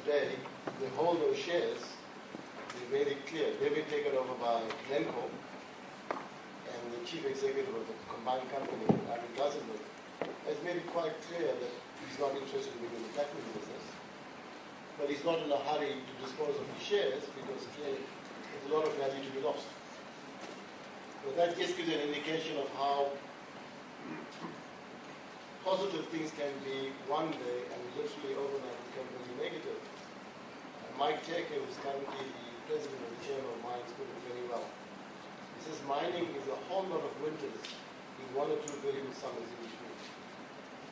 today, they hold those shares. They made it clear. They've been taken over by Glencore, and the chief executive of the combined company, Ari Glassenberg, has made it quite clear that he's not interested in being in the packaging business. But he's not in a hurry to dispose of the shares because clearly there's a lot of value to be lost. But that just gives you an indication of how positive things can be one day and literally overnight become very negative. Mike Taker, who's currently the president of the Chamber of Mines, put it very well. He says mining is a whole lot of winters with 1 or 2 very good summers in between.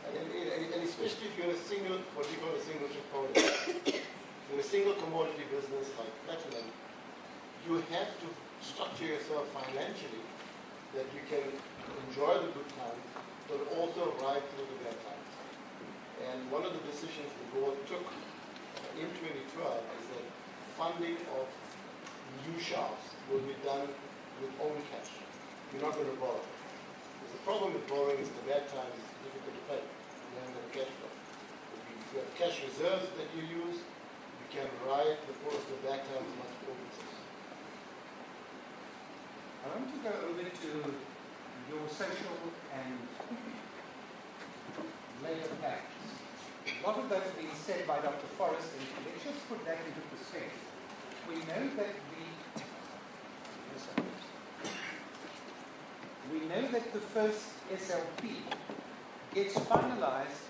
And especially if you're a single, what we call a single chip product, in a single commodity business like platinum, you have to structure yourself financially that you can enjoy the good times, but also ride through the bad times. And one of the decisions the board took in 2012 is that funding of new shafts will be done with own cash. You're not going to borrow. Because the problem with borrowing is the bad times is difficult to pay. You haven't got cash flow. If you have cash reserves that you use, you can ride the course of the bad times much more easily. I want to go over to your social and labour pacts. A lot of those have been said by Dr. Forrest, and let's just put that into perspective. We know that the first SLP gets finalized.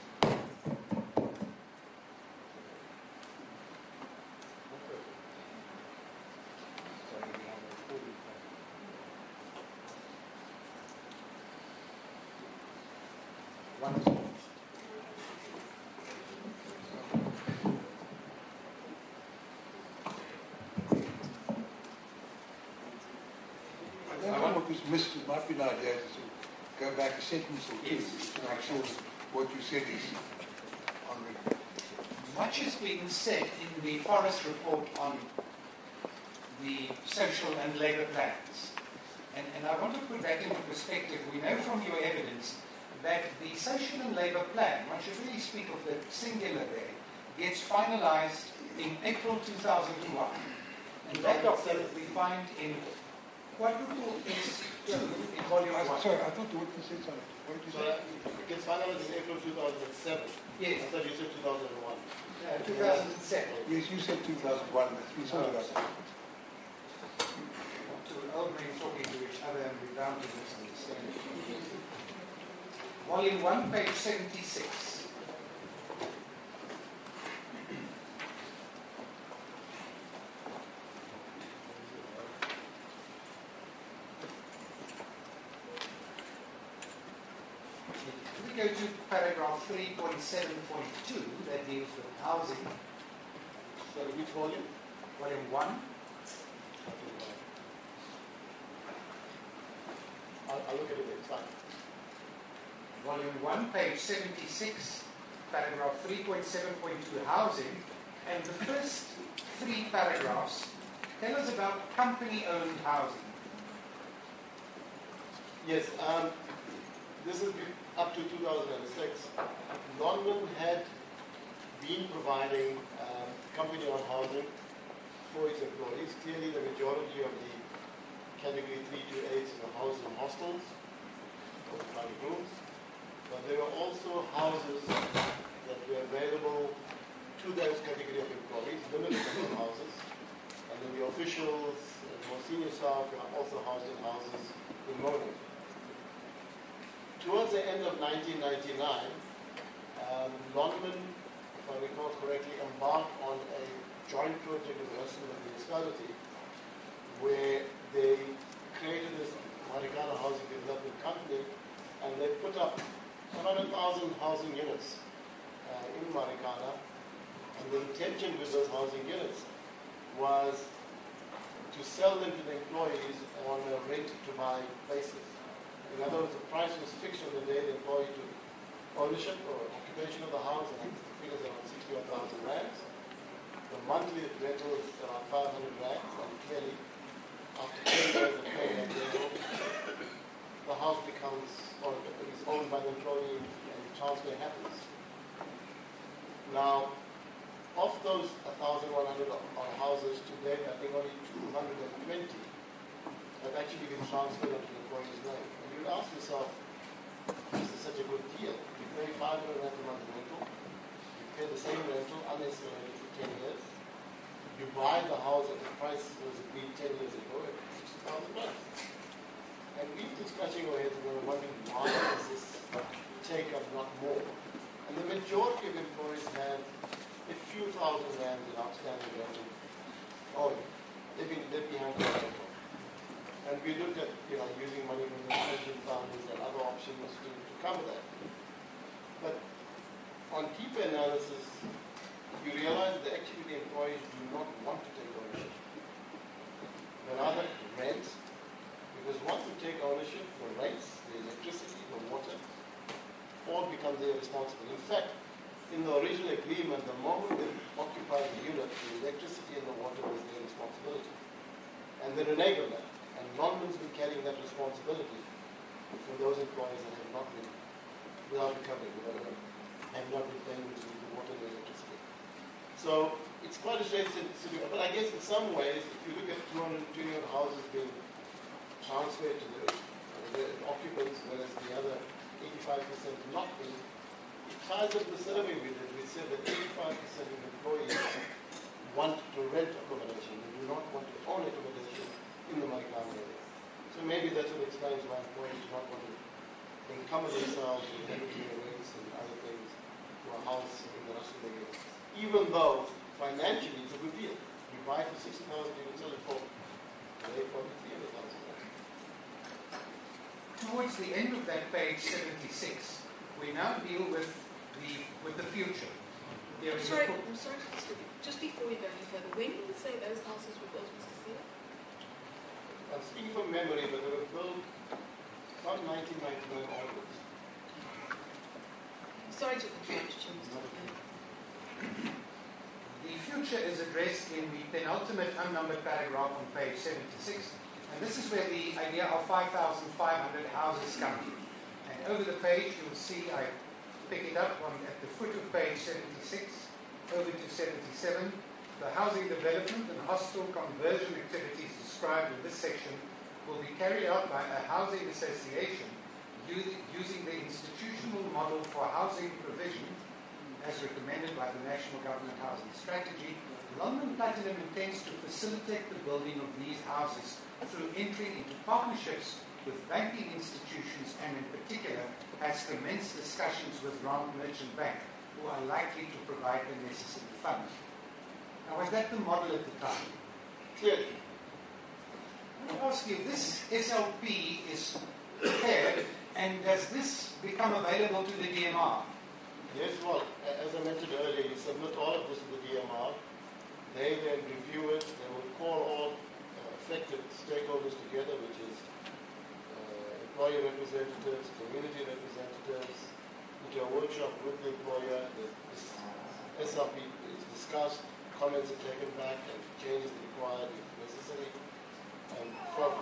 Missed, it might be an idea to go back a sentence or two to make sure what you said is on record. Much has been said in the Forest report on the social and labour plans. And I want to put that into perspective. We know from your evidence that the social and labour plan, one should really speak of the singular there, gets finalised in April 2001. And that document we find in quadruple S2 in volume 1. Sorry, I thought the witness said something. What did you say? It gets finalized in April 2007. Yes. I thought you said 2001. 2007. Yes, you said 2001, but we sorted out that. Two old men talking to each other and we're bound to misunderstand. Volume 1, page 76. Go to paragraph 3.7.2 that deals with housing. So which volume? Volume 1. I'll look at it, it's fine. Volume 1, page 76, paragraph 3.7.2, housing. And the first 3 paragraphs tell us about company-owned housing. Yes, this is up to 2006. London had been providing company-owned housing for its employees. Clearly, the majority of the category 3 to 8s were housed in hostels or private rooms. But there were also houses that were available to those category of employees, limited number of houses. And then the officials and more senior staff were also housed in houses in London. Towards the end of 1999, Lonman, if I recall correctly, embarked on a joint project with the rest of the municipality where they created this Marikana housing development company, and they put up 100,000 housing units in Marikana, and the intention with those housing units was to sell them to the employees on a rent-to-buy basis. In other words, the price was fixed on the day the employee took ownership or occupation of the house, and the figures around 61,000 rands. The monthly rental is around 500 rands, and clearly, after 10 years of paying that rental, the house becomes, or is owned by the employee, and the transfer happens. Now, of of those 1,100 houses to date, I think only 220 have actually been transferred onto the employee's name. And you'd ask yourself, this is such a good deal. You pay 500 rand a month rental, you pay the same rental unescalated for 10 years, you buy the house at the price was agreed 10 years ago at 60,000 bucks. And we've been scratching our heads and we're wondering why does this take up not more? And the majority of employees have a few thousand rand in outstanding rental. Oh, they're behind the rental. And we looked at, using money from the pension funds and other options to cover that. But on deeper analysis, you realize that actually the employees do not want to take ownership. They rather rent, because once you take ownership, the rents, the electricity, the water, all becomes their responsibility. In fact, in the original agreement, the moment they occupied the unit, the electricity and the water was their responsibility. And they reneged on that. And London's been carrying that responsibility for those employees that have not been, without recovery, have not been paying the water and the electricity. So it's quite a strange situation. But I guess in some ways, if you look at 220 houses being transferred to the occupants, whereas the other 85% not being, it ties up the survey we did. We said that 85% of employees want to rent accommodation. They do not want to own accommodation in the Marikana area. So maybe that's what explains why employees do not want to encumber themselves with energy rates and other things to a house in the rest of the year. Even though financially it's a good deal. You buy for 60,000, you can sell it for probably 300,000. Towards the end of that page 76, we now deal with the future. I'm sorry to disturb you. Just before we go any further, when did you say those houses were built, Mr. Steele? I'm speaking from memory, but they were built from 1999 onwards. Sorry to interrupt you, Mr. Steele. The future is addressed in the penultimate unnumbered paragraph on page 76, and this is where the idea of 5,500 houses comes in. And over the page, you'll see, I pick it up at the foot of page 76, over to 77. The housing development and hostel conversion activities described in this section will be carried out by a housing association using the institutional model for housing provision as recommended by the National Government Housing Strategy. London Platinum intends to facilitate the building of these houses through entering into partnerships with banking institutions and in particular has commenced discussions with Rand Merchant Bank, who are likely to provide the necessary funds. Now, was that the model at the time? Clearly. I want to ask you, this SLP is prepared, and does this become available to the DMR? Yes, well, as I mentioned earlier, you submit all of this to the DMR. They then review it. They will call all affected stakeholders together, which is employer representatives, community representatives, into a workshop with the employer. This SLP is discussed, comments are taken back, and changes are required if necessary. And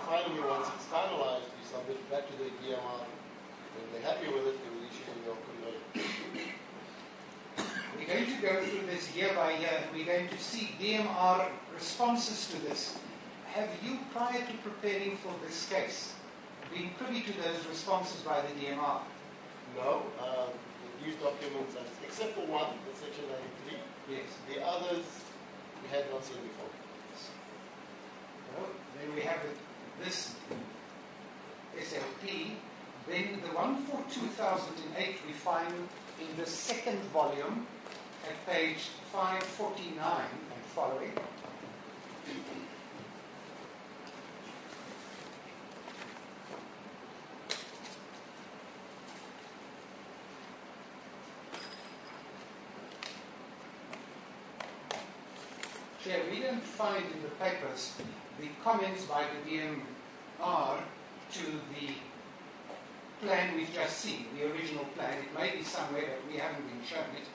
finally, once it's finalized, we submit it back to the DMR. When they're happy with it, they will issue the conversion. We're going to go through this year by year, and we're going to see DMR responses to this. Have you, prior to preparing for this case, been privy to those responses by the DMR? No. These documents, except for one, the Section 93. Yes. The others we had not seen before. Well, then we have this SLP. Then the one for 2008 we find in the second volume at page 549 and following. Chair, we don't find in the papers the comments by the DMR to the plan we've just seen, the original plan. It may be somewhere, but we haven't been shown it.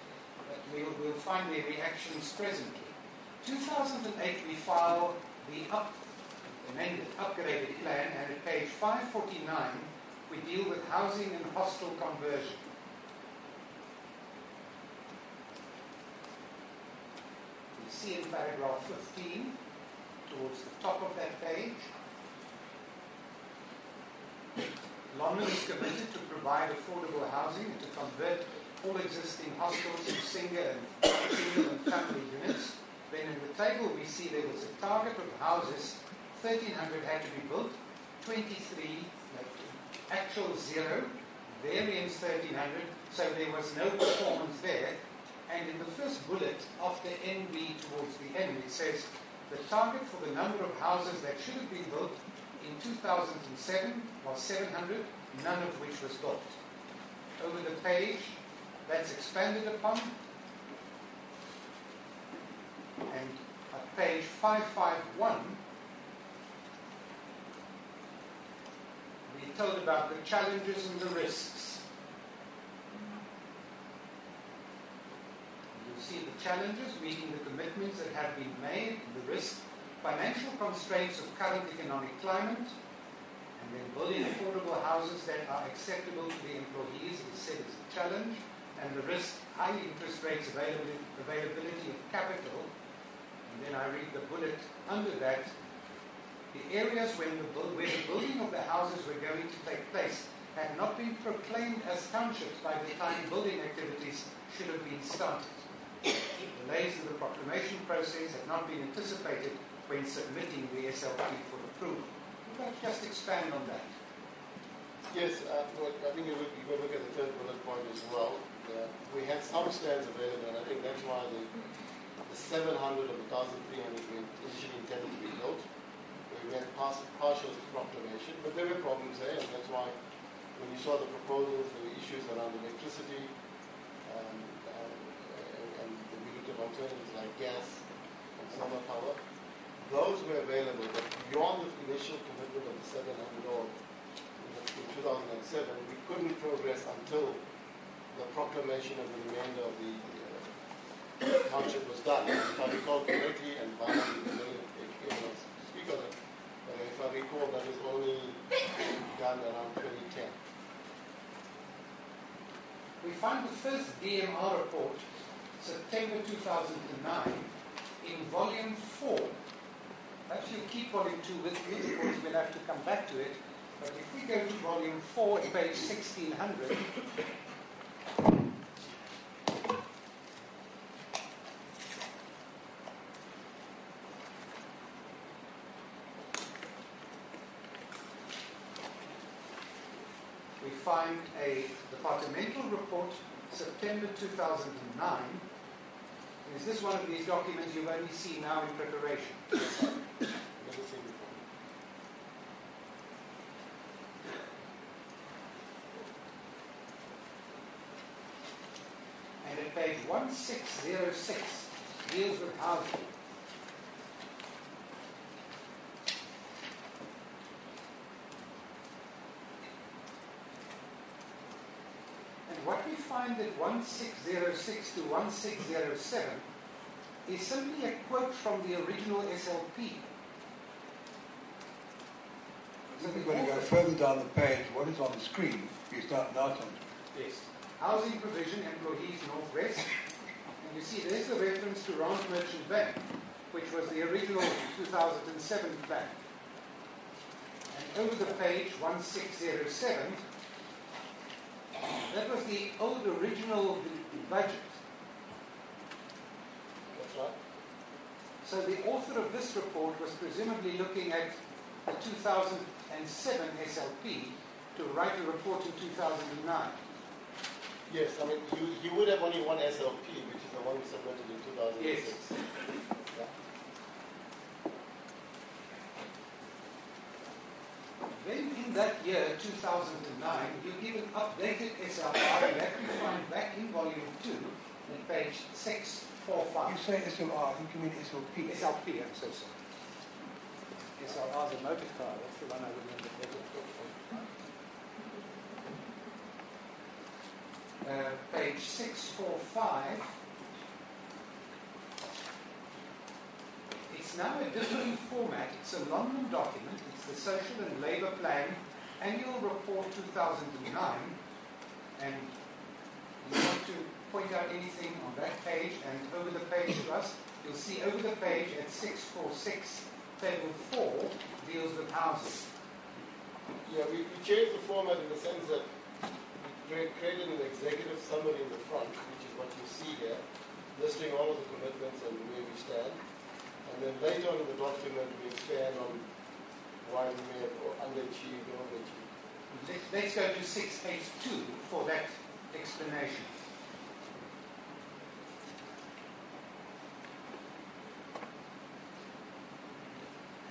But we'll find their reactions presently. 2008, we file the amended, upgraded plan, and at page 549, we deal with housing and hostel conversion. see in paragraph 15, towards the top of that page. London is committed to provide affordable housing and to convert all existing hostels to single and family units. Then in the table we see there was a target of houses, 1,300 had to be built, 23, actual 0, variance 1,300, so there was no performance there. And in the first bullet, after NB towards the end, it says, the target for the number of houses that should have been built in 2007 was 700, none of which was built. Over the page, that's expanded upon. And at page 551, we told about the challenges and the risks. You'll see the challenges, meeting the commitments that have been made, the risk, financial constraints of current economic climate, and then building affordable houses that are acceptable to the employees is said as a challenge, and the risk, high interest rates, availability of capital. And then I read the bullet under that, the areas where the building of the houses were going to take place had not been proclaimed as townships by the time building activities should have been started. Delays in the proclamation process had not been anticipated when submitting the SLP for approval. Would you just expand on that? Yes, well, I think you can look at the third bullet point as well. We had some stands available, and I think that's why the 700 of the 1,300 we initially intended to be built. We had partial proclamation, but there were problems there, and that's why when you saw the proposals, there were issues around electricity, and we looked at alternatives like gas and solar power. Those were available, but beyond the initial commitment of the 700 or in 2007, we couldn't progress until the proclamation of the remainder of the township was done. If I recall correctly, and Bana will speak on it, but if I recall, that was only done around 2010. We find the first DMR report, September 2009, in volume 4. Perhaps you'll keep volume 2 with me, because we'll have to come back to it. But if we go to volume 4 at page 1600, we find a departmental report, September 2009. Is this one of these documents you've only seen now in preparation? Never seen before. And at page 1606, deals with housing. And what we find at 1606 to 1607 is simply a quote from the original SLP. I think we're going to go further down the page. What is on the screen is not on the screen. Yes. Housing provision, employees, Northwest. And you see there's the reference to Rand Merchant Bank, which was the original 2007 plan. And over the page, 1607, that was the old original budget. That's right. So the author of this report was presumably looking at the 2007 SLP to write a report in 2009. Yes, I mean, you would have only one SLP, which is the one we submitted in 2006. Yes. Yeah. Then in that year, 2009, you give an updated SLR that we find back in volume 2, on page 645. You say SLR, I think you mean SLP. SLP, I'm so sorry. SLR is a motor car, that's the one I remember better. Page 645. It's now a different format. It's a London document. It's the Social and Labour Plan Annual Report 2009. And you want to point out anything on that page and over the page to us? You'll see over the page at 646, table 4 deals with housing. Yeah, we changed the format in the sense that we created an executive summary in the front, which is what you see here, listing all of the commitments and where we stand. And then later on in the document, we expand on why we may have underachieved or overachieved. Let's go to 682 for that explanation.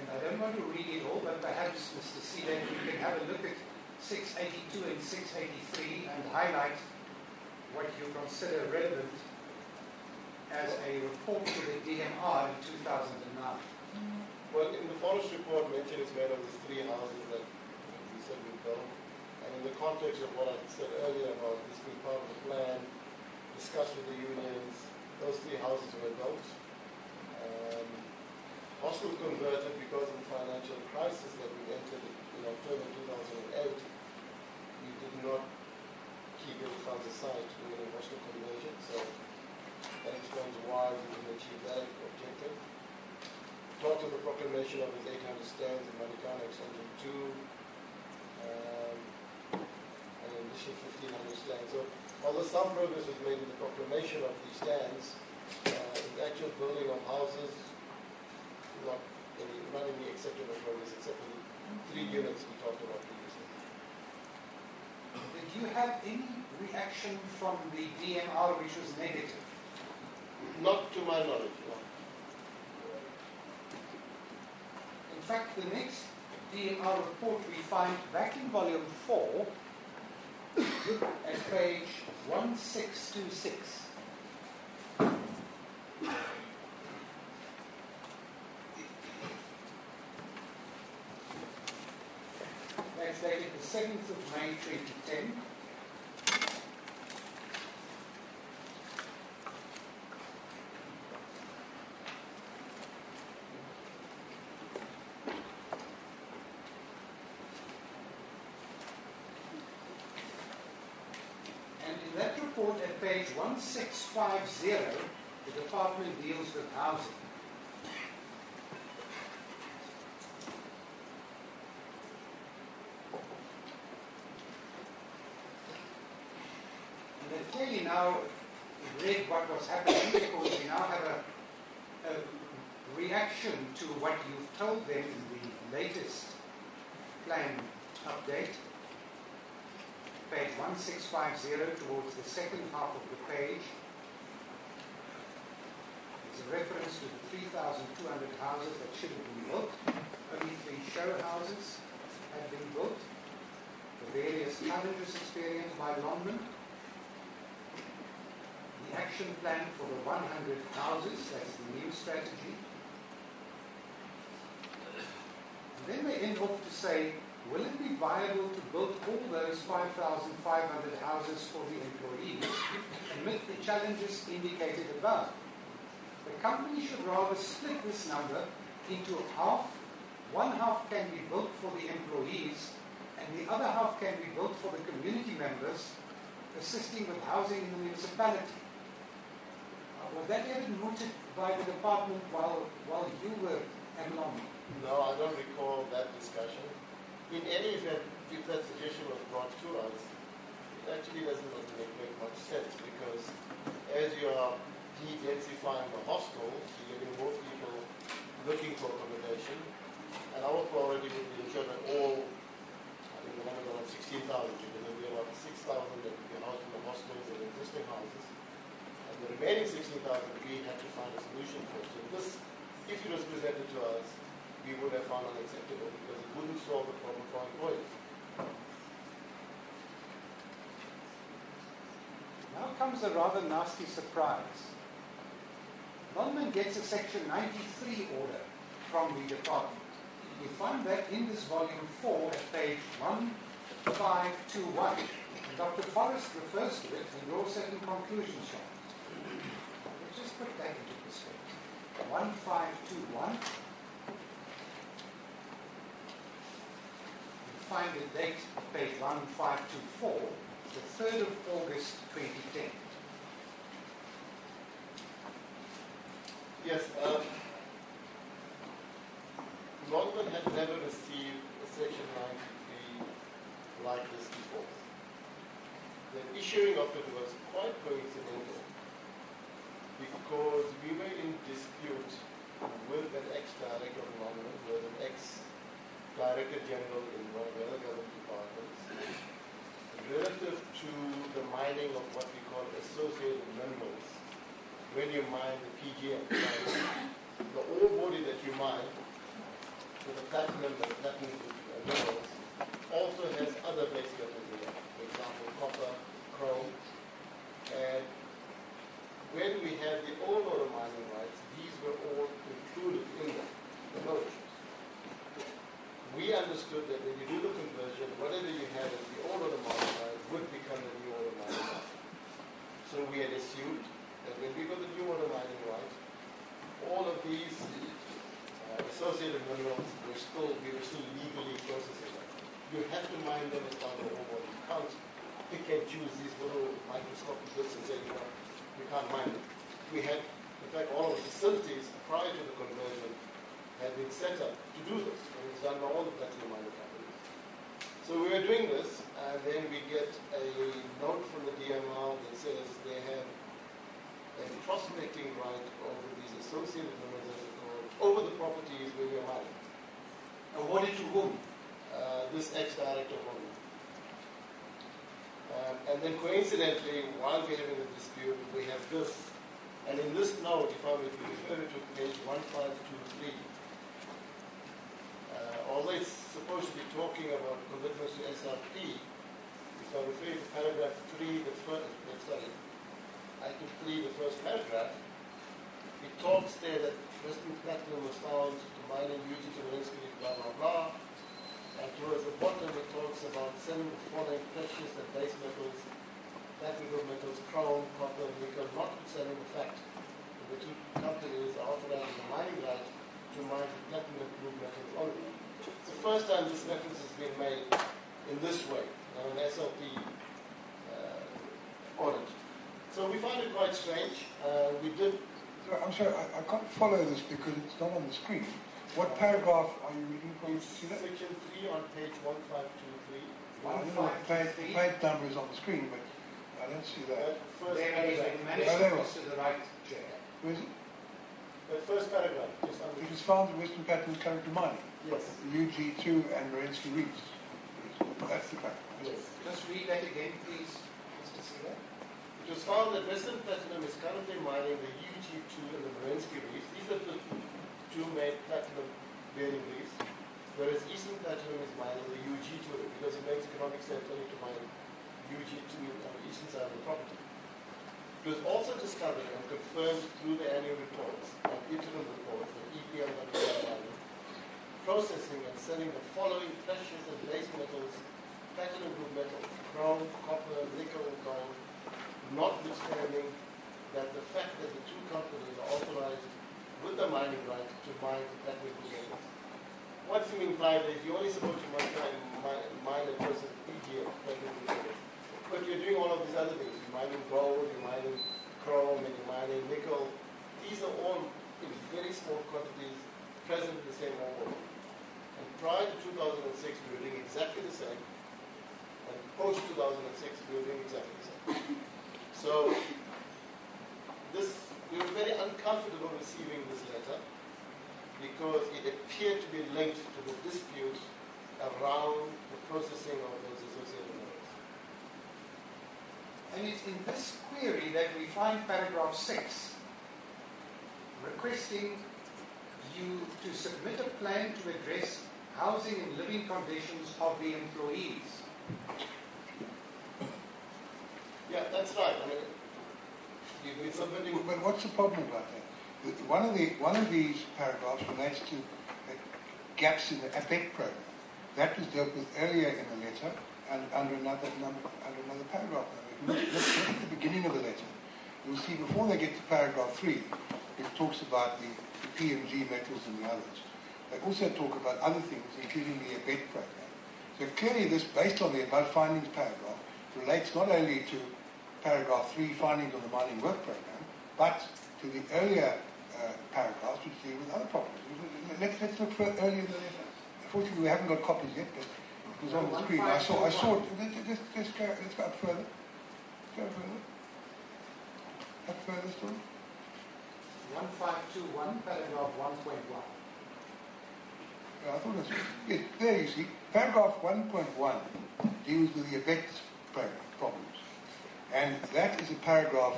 And I don't want to read it all, but perhaps, Mr. Seeland, we can have a look at 682 and 683 and highlight what you consider relevant as a report to the DMR in 2009. Well, in the forest report, mention is made of the 3 houses that we said we built. And in the context of what I said earlier about this being part of the plan, discussed with the unions, those 3 houses were built. Hostel converted because of the financial crisis that we entered in October 2008. We did not keep any funds aside to do any hostel conversion, so that explains why we didn't achieve that objective. Talked of the proclamation of his 800 stands in Marikana Extension 2, and an additional 1,500 stands. So, although some progress was made in the proclamation of these stands, the actual building of houses, not any acceptable progress except for the 3 units we talked about previously. Did you have any reaction from the DMR which was negative? Not to my knowledge, no. In fact, the next DMR report we find back in volume 4 at page 1626. That's dated the 7th of May 2010. And in that report at page 1650, the department deals with housing. Clearly now read what was happening because we now have a reaction to what you've told them in the latest plan update. Page 1650 towards the second half of the page. There's a reference to the 3,200 houses that should have been built. Only 3 show houses have been built. The various challenges experienced by London. The action plan for the 100 houses, that's the new strategy. And then they end off to say, will it be viable to build all those 5,500 houses for the employees amid the challenges indicated above? The company should rather split this number into half. One half can be built for the employees and the other half can be built for the community members assisting with housing in the municipality. Was that ever mooted by the department while you were at London? No, I don't recall that discussion. In any event, if that suggestion was brought to us, it actually doesn't make much sense because as you are de-densifying the hostels, you're getting more people looking for accommodation, and our priority would be to ensure that all, I think the number is around 16,000, because there'll be about 6,000 that will be housed in the hostels and existing houses. The remaining 16,000 we had to find a solution for. So this, if it was presented to us, we would have found unacceptable because it wouldn't solve the problem for our employees. Now comes a rather nasty surprise. London gets a Section 93 order from the department. We find that in this volume 4 at page 1521. And Dr. Forrest refers to it and draws certain conclusions from it. Let's just put that into perspective. 1521. We find the date, page 1524, the 3rd of August 2010. Yes. Longman had never received a Section 93 like this before. The issuing of it was quite coincidental because we were in dispute with an ex-director of Longman, with an ex-director general in one of the other government departments, relative to the mining of what we call associated minerals. When you mine the PGM, the ore body that you mine, with the platinum minerals, also has other base metals in it. For example, copper, chrome. And when we had the old ore mining rights, these were all included in the no issues. We understood that when you do the conversion, whatever you had as the old ore mining rights would become the new ore mining rights. So we had assumed that when we got the new ore mining rights, all of these associated minerals we were still legally processing them. You have to mine them as part of the ore body. You can't pick and choose these little microscopic bits and say, you can't mine them. We had, in fact, all of the facilities prior to the conversion had been set up to do this. And it's done by all the platinum mining companies. So we were doing this, and then we get a note from the DMR that says they have a prospecting right over these associated minerals, as they call, over the properties where we are mining. Awarded to whom? This ex-director of Longman. And then coincidentally, while we're having a dispute, we have this. And in this note, if I were to refer to page 1523, although it's supposed to be talking about commitments to SRP, if I refer to paragraph 3, item 3, the first paragraph, it talks there that Western Platinum was found to mine in UG to Marinsky, blah, blah, blah. And towards the bottom, it talks about selling the following precious and base metals, platinum group metals, chrome, copper, nickel, notwithstanding the fact that the two companies are authorizing the mining right to mine the platinum group metals only. It's the first time this reference has been made in this way, on an SLP audit. So we found it quite strange. We did. I'm sorry, I can't follow this because it's not on the screen. What paragraph are you reading from? Section 3 on page 1523. I don't know what page number is on the screen, but I don't see that. First There it is, paragraph. the manuscript to the right, Chair. Where is it? The first paragraph, just under. It is found that Western Platinum is currently mining. Yes. UG2 and Marinsky Reefs. That's the paragraph. Yes. Just read that again, please, Mr. Sila. It was found that Western Platinum is currently mining the UG2 and the Marinsky Reefs. These are the two main platinum bearing reefs, whereas Eastern Platinum is mining the UG2 because it makes economic sense only to mine UG2 on the eastern side of the property. It was also discovered and confirmed through the annual reports and interim reports that EPL and processing and selling the following precious and base metals, platinum group metals, chrome, copper, nickel, gold, notwithstanding that the fact that the two companies are authorized with the mining right to mine the platinum group metals. What's implied is you're only supposed to mine a person's PGM, platinum group metals. But you're doing all of these other things. You're mining gold, you're mining chrome, and you're mining nickel. These are all in very small quantities present in the same ore body. And prior to 2006, we were doing exactly the same. And post 2006, we were doing exactly the same. So we were very uncomfortable receiving this letter because it appeared to be linked to the dispute around the processing of those associated minerals. And it's in this query that we find paragraph 6 requesting you to submit a plan to address housing and living conditions of the employees. Yeah, that's right. I mean, we're submitting. But what's the problem about that? One of these paragraphs relates to gaps in the APEC program. That was dealt with earlier in the letter and under another paragraph. Look at the beginning of the letter. You'll see before they get to paragraph 3, it talks about the PMG metals and the others. They also talk about other things, including the APEC program. So clearly this, based on the above findings paragraph, relates not only to paragraph 3, findings on the mining work program, but to the earlier paragraphs which deal with other problems. Let's look for earlier in the letter. Unfortunately, we haven't got copies yet, but it was on the screen. I saw it. Let's go up further. Go further. Up further still. 1521, paragraph 1.1. I thought it was, yes, there you see. Paragraph 1.1 deals with the effects problems. And that is a paragraph,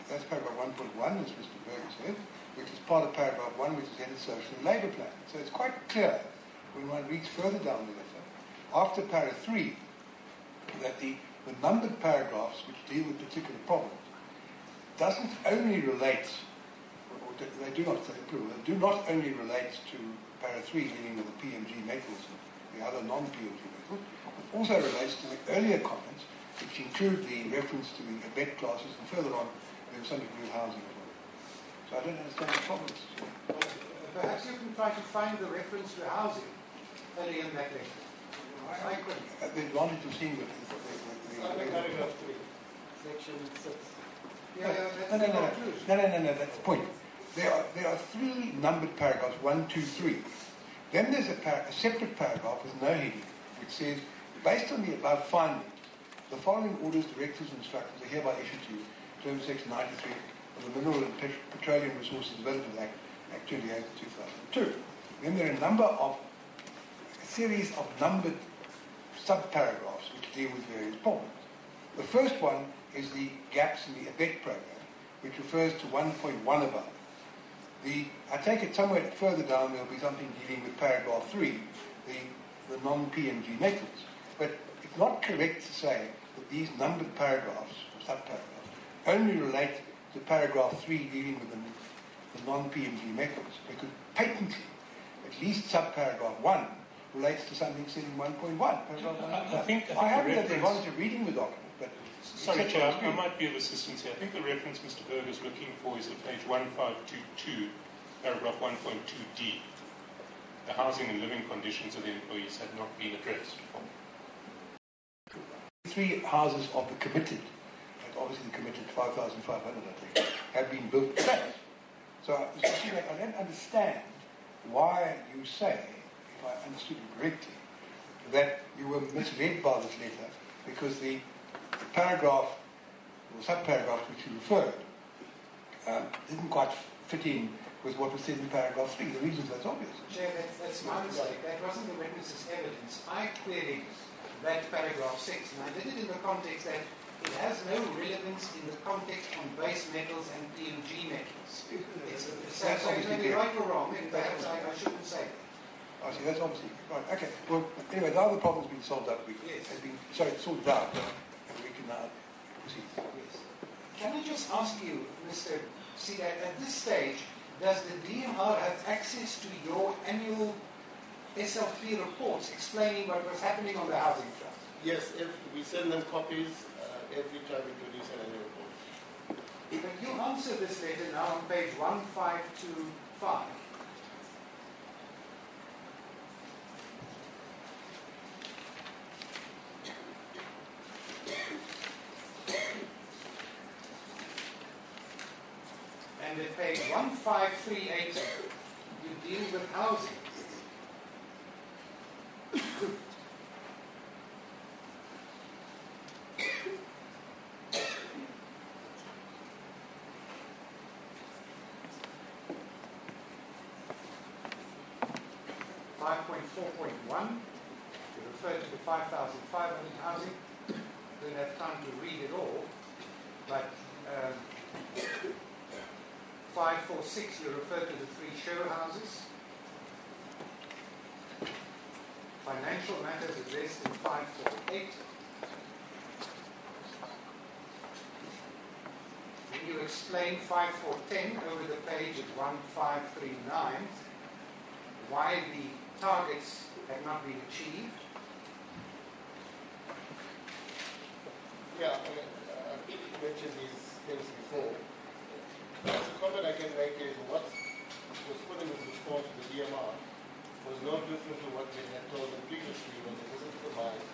that's paragraph 1.1, as Mr. Berger said, which is part of paragraph 1, which is headed social and labour plan. So it's quite clear when one reads further down the letter, after paragraph 3, that the numbered paragraphs which deal with particular problems doesn't only relate, or they do not say plural, they do not only relate to paragraph 3 dealing with the PMG metals and the other non-PMG metals, but also relates to the earlier comments which include the reference to the abet classes, and further on there was something to do with housing as well. So I don't understand the problems. Perhaps you can try to find the reference to housing early in that letter. I couldn't. The advantage of seeing Paragraph 3, section 6. No, that's the point. There are 3 numbered paragraphs, 1, 2, 3. Then there's a separate paragraph with no heading, which says, based on the above findings, the following orders, directives, and instructions are hereby issued to you, terms section 93 of the Mineral and Petroleum Resources Development Act, Act 28 of 2002. Then there are a series of numbered sub-paragraphs which deal with various problems. The first one is the gaps in the ABET program, which refers to 1.1 above. I take it somewhere further down there will be something dealing with paragraph 3, the non-PMG metals. But it's not correct to say that these numbered paragraphs, or sub-paragraphs, only relate to paragraph 3 dealing with the non-PMG metals, because patently, at least sub-paragraph 1 relates to something said in 1.1. I haven't had the advantage of reading the document, but... Sorry, Chair, I might be of assistance here. I think the reference Mr. Berger is looking for is at page 1522, paragraph 1.2d. The housing and living conditions of the employees had not been addressed. 3 houses of the committed, and obviously the committed 5,500, I think, have been built to that. So I don't understand why you say, if I understood you correctly, that you were misled by this letter because the paragraph, or sub-paragraph which you referred, didn't quite fit in with what was said in paragraph 3. The reasons that's obvious. Chair, that's my mistake. That wasn't the witness's evidence. I queried that paragraph 6, and I did it in the context that it has no relevance in the context on base metals and PMG metals. So it may be right or wrong, and perhaps I shouldn't say that. I see, that's obviously right. Okay. Well, anyway, the other problem's been solved up. It's sorted out, and we can now proceed. Yes. Can I just ask you, Mr. Cedar, at this stage, does the DMR have access to your annual SLP reports explaining what was happening on the housing front? Yes, if we send them copies every time we produce an annual report. But you answer this letter now on page 1525. And at page 1538, you deal with housing. You refer to the 5,500 housing. Don't have time to read it all, but 546 you refer to the 3 show houses. Financial matters addressed in 548. Then you explain 5410 over the page at 1539 why the targets have not been achieved. Yeah, I mentioned these things before. The comment I can make is what was put in as response to the DMR was no different to what they had told them previously when they visited the mine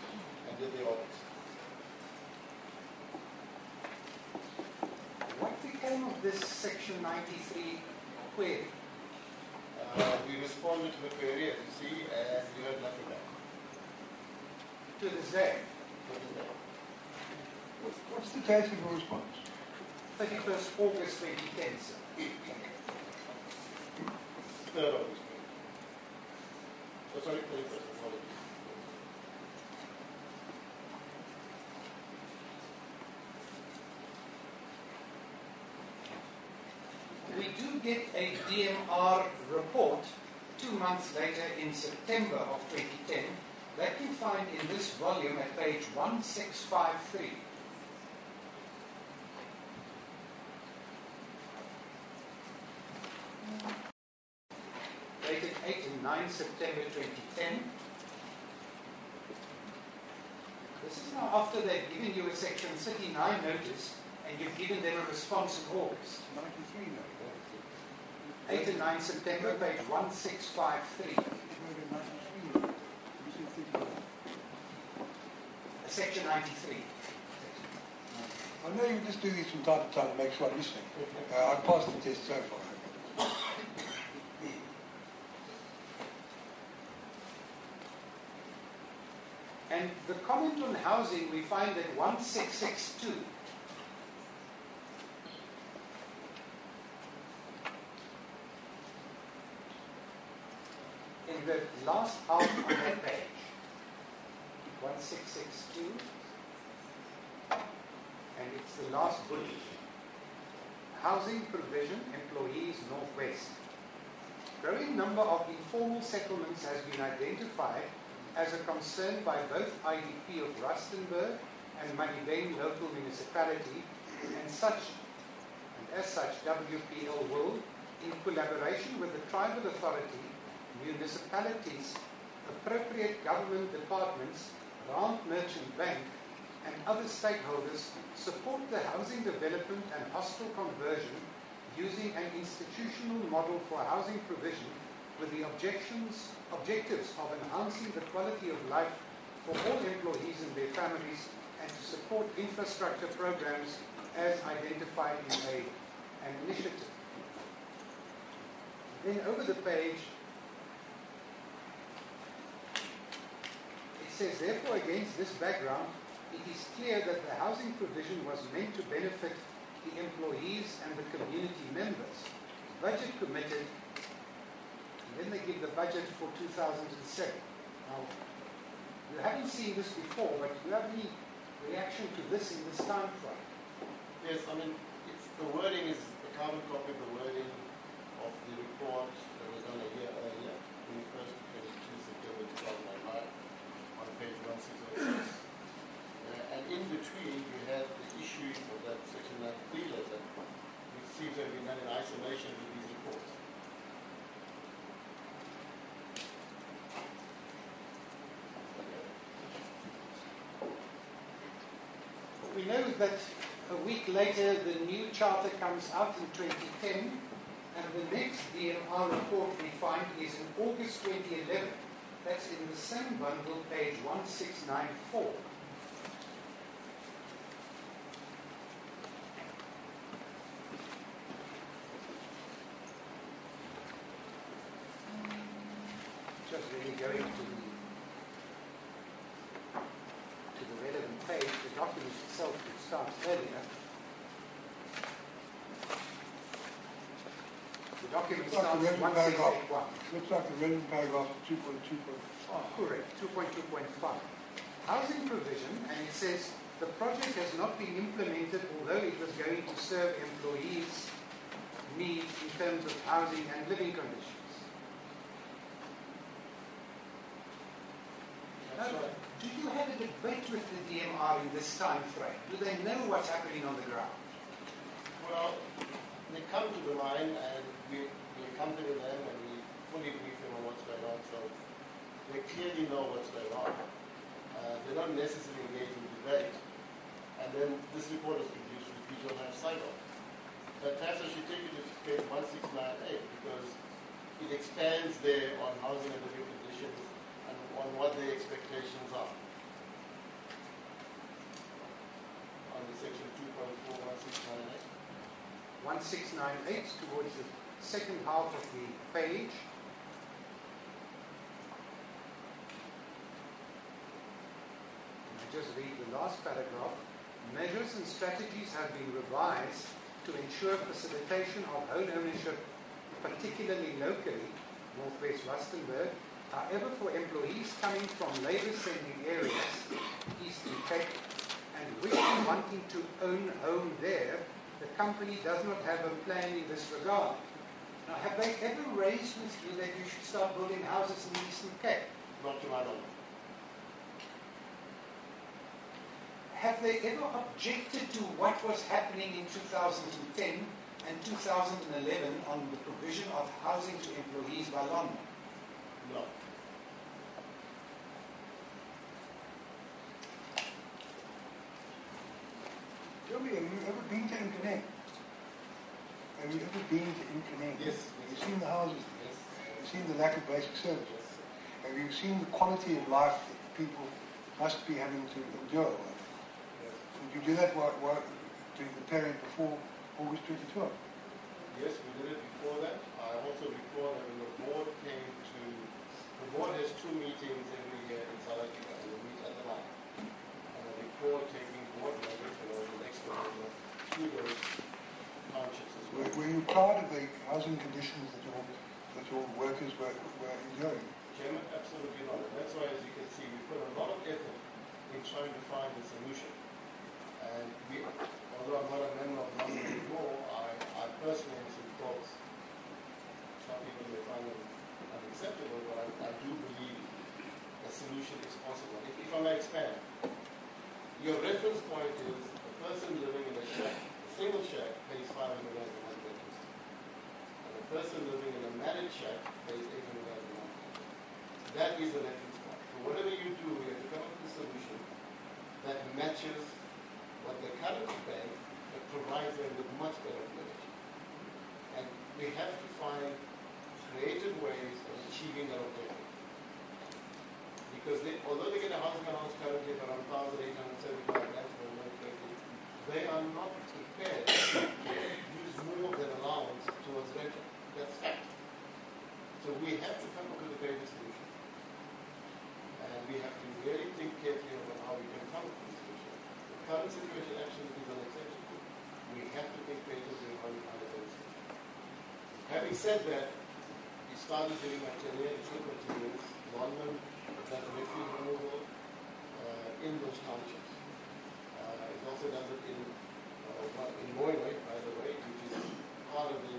and did the audits. What the came of this Section 93 query? We responded to the query, as you see, and we heard nothing back. To this day, Nothing back. What's the date of your response? 31st August 2010, sir. Third of this query. Oh, sorry, 31st. Apologies. We do get a DMR report 2 months later in September of 2010 that you find in this volume at page 1653. Dated 8 and 9 September 2010. This is now after they've given you a Section 39 notice and you've given them a response in August. 93 now. 8 and 9 September, page 1653. Section 93. I know you just do these from time to time to make sure I'm listening. I passed the test so far. And the comment on housing we find at 1662. In the last half on that page. 1662. And it's the last bullet. Housing provision, employees, Northwest. Growing number of informal settlements has been identified as a concern by both IDP of Rustenburg and Malibeng local municipality, and as such WPL will, in collaboration with the tribal authority, municipalities, appropriate government departments, Rand Merchant Bank, and other stakeholders, support the housing development and hostel conversion using an institutional model for housing provision with the objectives of enhancing the quality of life for all employees and their families, and to support infrastructure programs as identified in an initiative. Then over the page, it says, therefore, against this background, it is clear that the housing provision was meant to benefit the employees and the community members. Budget committed. Then they give the budget for 2007. Now, you haven't seen this before, but do you have any reaction to this in this time frame? Yes, I mean, the wording is a carbon copy of the wording of the report that was done a year earlier, 21st to 22 September 2009, on page 1606. And in between, you have the issuing of that Section 93 letter, which seems to have been done in isolation with these reports. We know that a week later the new charter comes out in 2010, and the next DMR report we find is in August 2011. That's in the same bundle, page 1694. Just really going to the relevant page, the document itself which starts earlier. The document starts at 1681. Looks like the relevant paragraph 2.2.5. Correct, 2.2.5. Housing provision, and it says the project has not been implemented, although it was going to serve employees' needs in terms of housing and living conditions. That's Now, right. do you have a debate with the DMR in this time frame? Do they know what's happening on the ground? Well, they come to the line and we accompany them and we fully brief them on what's going on, so they clearly know what's going on. They're not necessarily engaged in debate. And then this report is produced, which we don't have sight of. But perhaps I should take you to page 1698 because it expands there on housing and living conditions and on what their expectations are. On the section 2.41698. 1698 towards the second half of the page. And I just read the last paragraph. Measures and strategies have been revised to ensure facilitation of home ownership, particularly locally, Northwest Rustenburg. However, for employees coming from labour-sending areas, Eastern Cape, and wanting to own home there, the company does not have a plan in this regard. Now, have they ever raised with you that you should start building houses in the Eastern Cape? Not to my knowledge. Have they ever objected to what was happening in 2010 and 2011 on the provision of housing to employees by London? No. Joby, have you ever been to Incanang? Have you ever been to Incanang? Yes. Have you seen the houses? Yes. Have you seen the lack of basic service? Yes. Have you seen the quality of life that people must be having to endure? Yes. Did you do that during the period before August 2012? Yes, we did it before that. I also recall that when the board came to, the board has 2 meetings every year in South Africa, and we meet at the line. And I recall taking board members and I was an expert to those townships as well. Were you proud of the housing conditions that your workers were enduring? Chairman, absolutely not. And that's why, as you can see, we put a lot of effort in trying to find a solution. And we, although I'm not a member of London anymore, I personally have some thoughts. Some people may find them unacceptable, but I do believe a solution is possible. If I may expand, your reference point is a person living in a shack, a single shack, pays 500 rand a month electricity. And a person living in a married shack pays 800 rand a month. That is the reference point. So whatever you do, you have to come up with a solution that matches what they're currently paying, but provides them with much better living. And we have to find creative ways of achieving that objective. Because although they get a housing allowance currently of around 1,875 rand for they are not prepared to use more of their allowance towards rental. That's fact. So we have to come up with a better solution. And we have to really think carefully about how we can come up with a solution. The current situation actually is unacceptable. We have to think creatively how we find a better solution. Having said that, we started during my tenure, it took my 2 years. London does refuse removal in those townships. It also does it in Moinoi, by the way, which is part of the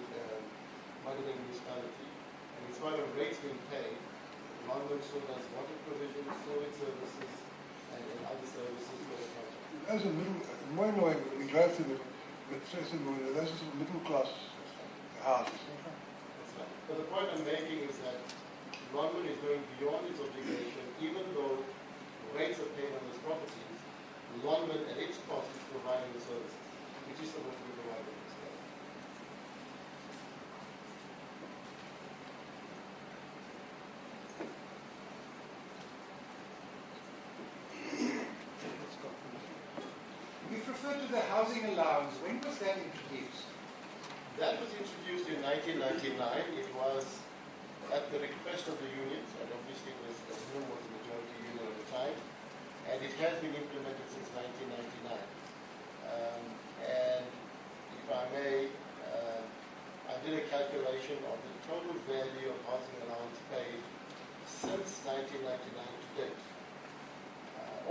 Marikana municipality. And in spite of rates being paid, London still does water provision, sewage services, and other services for the township. Those are Moinoi, we drove through those are middle class houses. That's right. But the point I'm making is that London is going beyond its obligation, even though rates are paid on those properties. London at its cost is providing the services, which is supposed to be provided as well. We've referred to the housing allowance. When was that introduced? That was introduced in 1999. It was at the request of the unions, and obviously it was the majority union at the time, and it has been implemented since 1999. And if I may, I did a calculation of the total value of housing allowance paid since 1999 to date.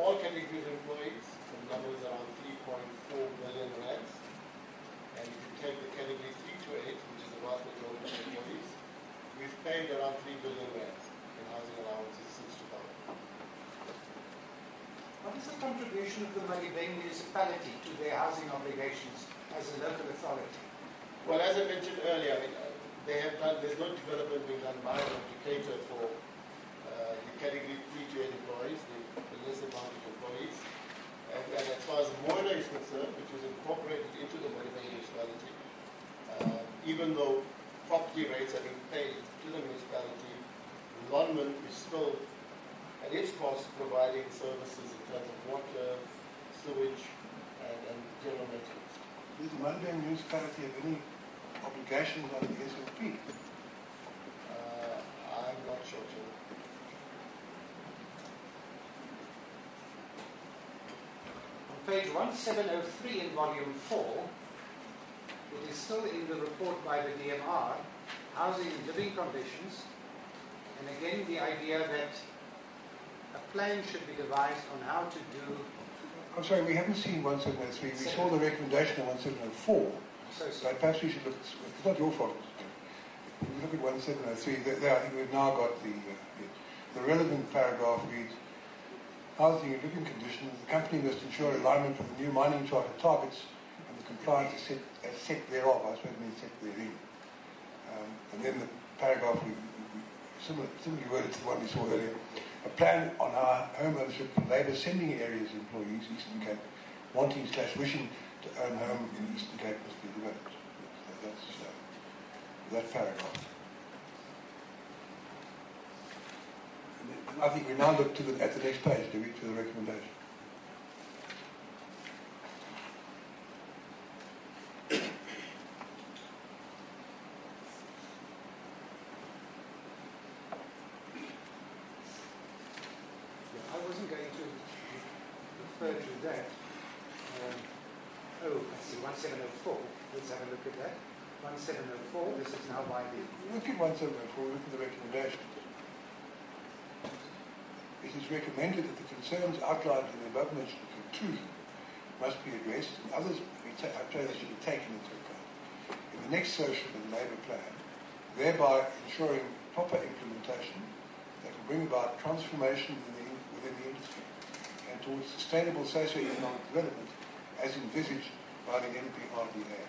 All categories of employees, the number is around 3.4 billion rands. And if you take the category 3 to 8, which is the vast majority of employees, we've paid around 3 billion rands in housing allowances since 2000. What is the contribution of the Malibeng municipality to their housing obligations as a local authority? Well, as I mentioned earlier, I mean, there's no development being done by them to cater for the category 3 to 8 employees, the less advantaged employees. And as far as Moina is concerned, which was incorporated into the Malibeng municipality, even though property rates are being paid to the municipality, London is still at its cost providing services in terms of water, sewage, and general maintenance. Does the Mundane municipality have any obligations on the SLP? I'm not sure, Chair. On page 1703 in volume 4, it is still in the report by the DMR, housing and living conditions, and again the idea that a plan should be devised on how to do... I'm sorry, we haven't seen 1703. We saw the recommendation of 1704. So So perhaps we should look... It's not your fault, Mr. Chairman. If we look at 1703, there I think we've now got the relevant paragraph reads, housing and living conditions, the company must ensure alignment with the new mining charter targets and the compliance as set thereof. I suppose it means set therein. And then the paragraph, similarly worded to the one we saw earlier, a plan on our home ownership for labour sending areas employees, Eastern Cape, wanting/wishing to own home in Eastern Cape must be developed. That's that paragraph. And I think we now look at the next page, do we, to the recommendation. I wasn't going to refer to that. I see, 1704. Let's have a look at that. 1704, this is now by the... Look at 1704, look at the recommendation. It is recommended that the concerns outlined in the above-mentioned conclusion must be addressed, and others, I pray they should be taken into account in the next social and labour plan, thereby ensuring proper implementation that will bring about transformation within the industry and towards sustainable socio-economic development as envisaged by the NPRDA.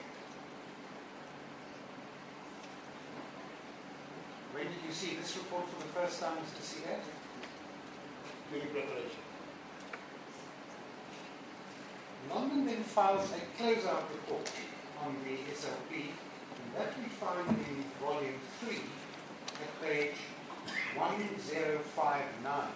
When did you see this report for the first time, Mr. Seagat? During preparation. London then files a closeout report on the SLP, and that we find in volume 3 at page 1059.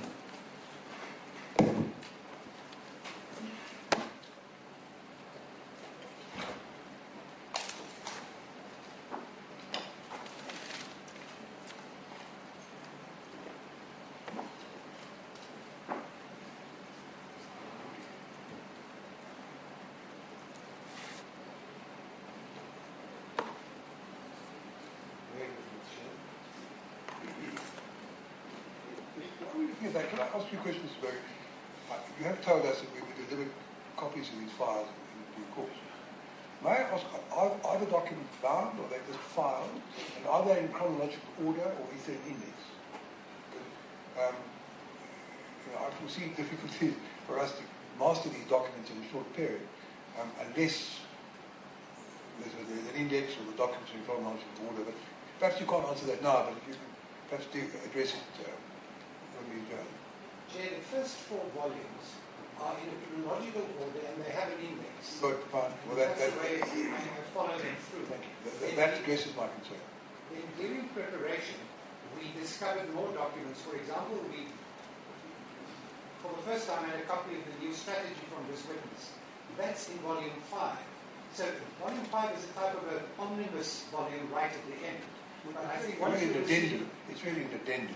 Can I ask you a question, Mr. Berg? You have told us that we would deliver copies of these files in due course. May I ask, are the documents bound, or are they just filed, and are they in chronological order, or is there an index? I foresee difficulties for us to master these documents in a short period, unless there's an index or the documents are in chronological order. But perhaps you can't answer that now, but if you can perhaps address it when we adjourn. Chair, the first 4 volumes are in a chronological order and they have an index. Good, fine. Well, that's the way I follow them through. Thank you. That addresses my concern. Then during preparation, we discovered more documents. For example, we, for the first time, had a copy of the new strategy from this witness. That's in volume 5. So volume 5 is a type of an omnibus volume right at the end. But I think It's really an addendum. It's really an addendum.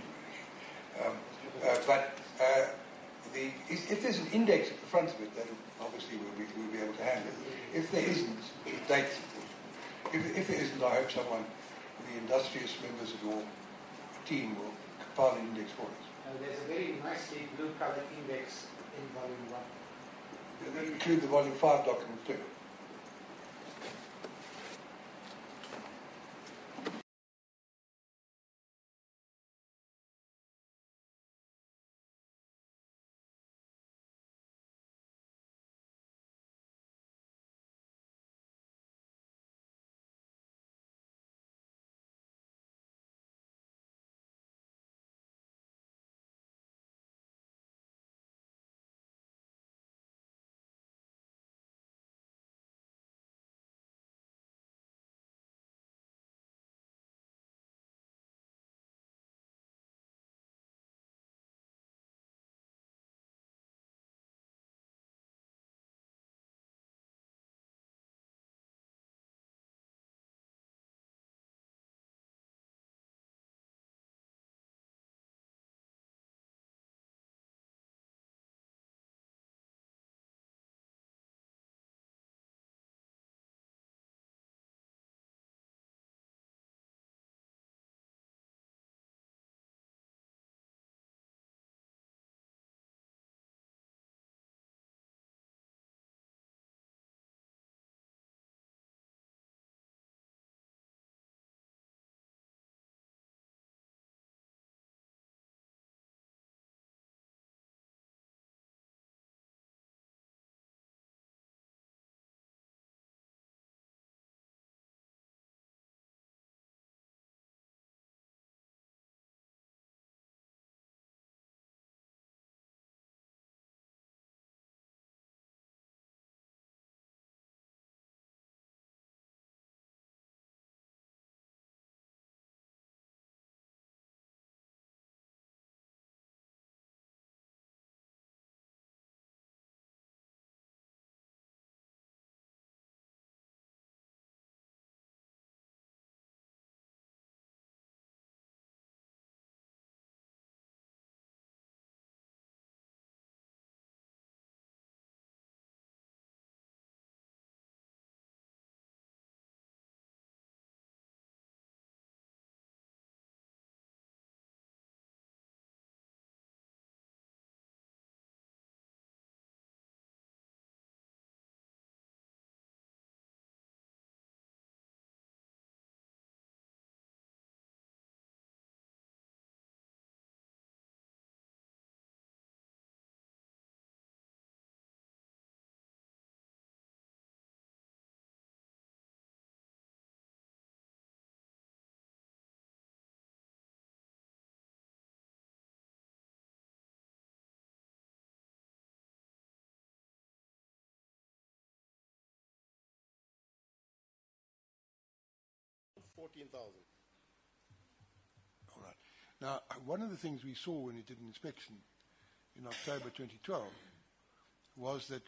If there's an index at the front of it, then obviously we'll be able to handle it. If there isn't, the date's important. If there isn't, I hope someone, the industrious members of your team, will compile the index for us. There's a very nicely blue-colored index in volume 1. Does that include the volume 5 documents too? 14,000. All right. Now, one of the things we saw when we did an inspection in October 2012 was that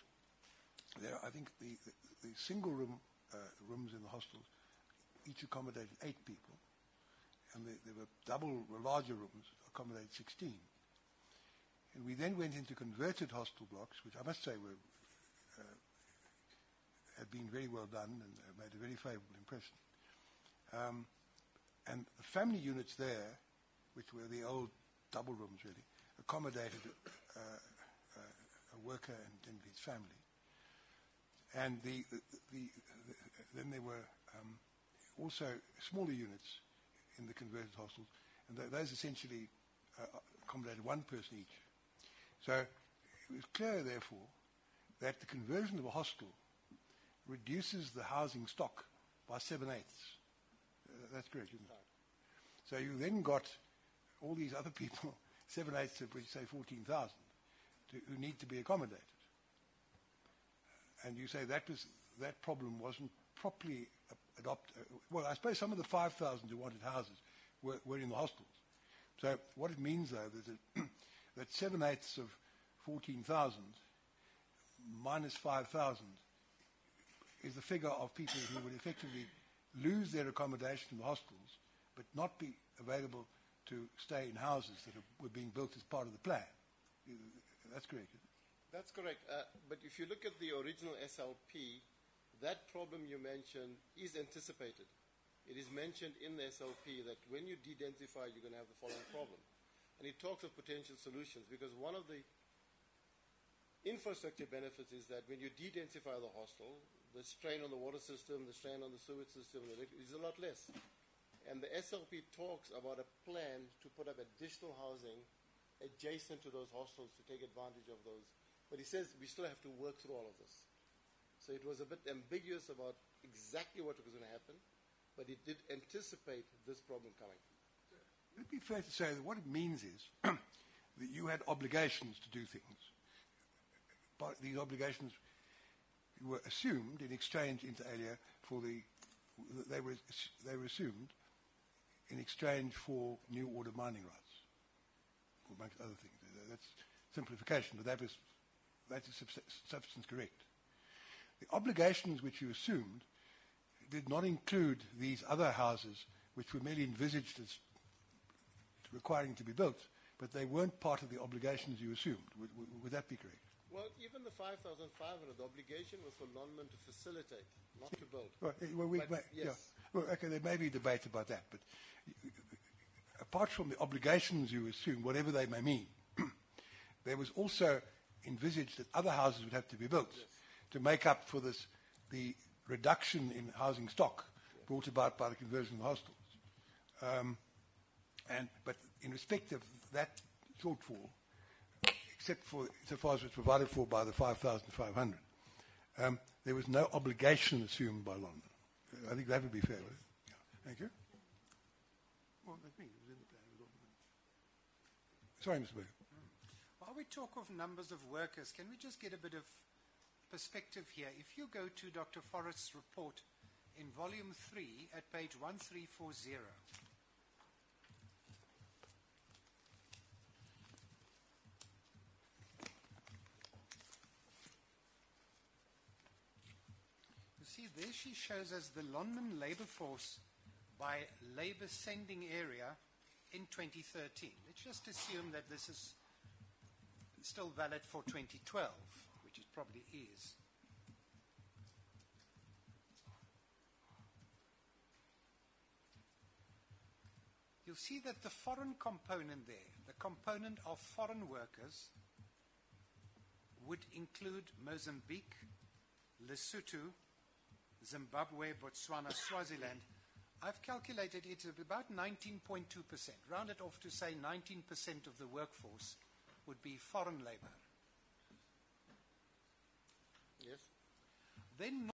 there, I think the single room rooms in the hostels each accommodated 8 people, and there were double larger rooms accommodated 16. And we then went into converted hostel blocks, which I must say were had been very well done and made a very favourable impression. And the family units there, which were the old double rooms really, accommodated a worker and then his family. And then there were also smaller units in the converted hostels, and those essentially accommodated one person each. So it was clear, therefore, that the conversion of a hostel reduces the housing stock by 7/8. That's correct, isn't it? So you then got all these other people, 7/8 of which say 14,000, who need to be accommodated. And you say that problem wasn't properly adopted. Well, I suppose some of the 5,000 who wanted houses were in the hostels. So what it means, though, is that 7/8 of 14,000 minus 5,000 is the figure of people who would effectively lose their accommodation in the hostels but not be available to stay in houses that were being built as part of the plan. That's correct. That's correct. But if you look at the original SLP, that problem you mentioned is anticipated. It is mentioned in the SLP that when you de-densify, you're going to have the following problem. And it talks of potential solutions, because one of the infrastructure benefits is that when you de-densify the hostel, the strain on the water system, the strain on the sewage system is a lot less. And the SLP talks about a plan to put up additional housing adjacent to those hostels to take advantage of those. But he says we still have to work through all of this. So it was a bit ambiguous about exactly what was going to happen, but it did anticipate this problem coming. Would it be fair to say that what it means is that you had obligations to do things, but these obligations were assumed in exchange inter alia for they were assumed in exchange for new order mining rights, amongst other things. That's simplification, but that is substance correct. The obligations which you assumed did not include these other houses which were merely envisaged as requiring to be built, but they weren't part of the obligations you assumed. Would that be correct? Well, even the 5,500, the obligation was for Lonman to facilitate, not to build. Yes. Yeah. Well, okay, there may be debate about that, but apart from the obligations you assume, whatever they may mean, there was also envisaged that other houses would have to be built to make up for the reduction in housing stock brought about by the conversion of hostels. But in respect of that shortfall, except for so far as it was provided for by the 5,500, there was no obligation assumed by London. I think that would be fair. Yeah. Thank you. Well, that's me. It was in the plan. Sorry, Mr. Berger. While we talk of numbers of workers, can we just get a bit of perspective here? If you go to Dr. Forrest's report in volume 3 at page 1340, you see there she shows us the Lonman labour force by labour sending area in 2013. Let's just assume that this is still valid for 2012, which it probably is. You'll see that the foreign component there, the component of foreign workers, would include Mozambique, Lesotho, Zimbabwe, Botswana, Swaziland. I've calculated it at about 19.2%, rounded off to say 19% of the workforce would be foreign labour. Yes. Then